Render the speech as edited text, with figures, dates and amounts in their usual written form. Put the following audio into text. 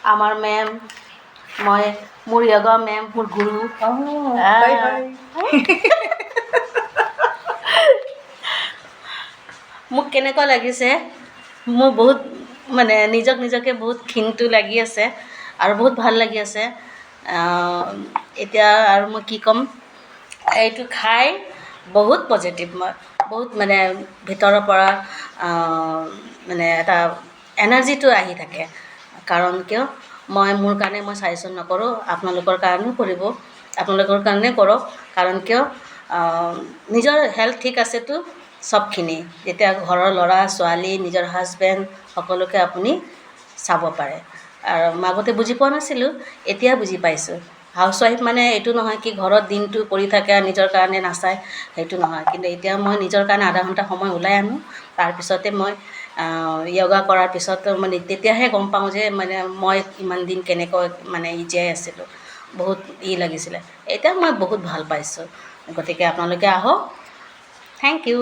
আমাৰ মেম মই মোৰ য়োগা মেম মোৰ গুৰু মোক কেনেকুৱা লাগিছে মোৰ বহুত মানে নিজকে বহুত ক্ষীণটো লাগি আছে আৰু বহুত ভাল লাগি আছে এতিয়া আৰু মই কি ক'ম এইটো খাই বহুত পজিটিভ মই বহুত মানে ভিতৰৰ পৰা মানে এটা এনাৰ্জিটো আহি থাকে কাৰণ কিয় মই মোৰ কাৰণে মই ছাজেশ্যন নকৰোঁ আপোনালোকৰ কাৰণেও কৰিব আপোনালোকৰ কাৰণে কৰক কাৰণ কিয় নিজৰ হেল্থ ঠিক আছেতো চবখিনি যেতিয়া ঘৰৰ ল'ৰা ছোৱালী নিজৰ হাজবেণ্ড সকলোকে আপুনি চাব পাৰে আৰু আগতে বুজি পোৱা নাছিলোঁ এতিয়া বুজি পাইছোঁ হাউচৱাইফ মানে এইটো নহয় কি ঘৰত দিনটো পৰি থাকে আৰু নিজৰ কাৰণে নাচায় সেইটো নহয় কিন্তু এতিয়া মই নিজৰ কাৰণে আধা ঘণ্টা সময় ওলাই আনো তাৰপিছতে মই য়োগা কৰাৰ পিছত মানে তেতিয়াহে গম পাওঁ যে মানে মই ইমান দিন কেনেকৈ মানে জীয়াই আছিলোঁ বহুত লাগিছিলে এতিয়া মই বহুত ভাল পাইছোঁ গতিকে আপোনালোকে আহক থেংক ইউ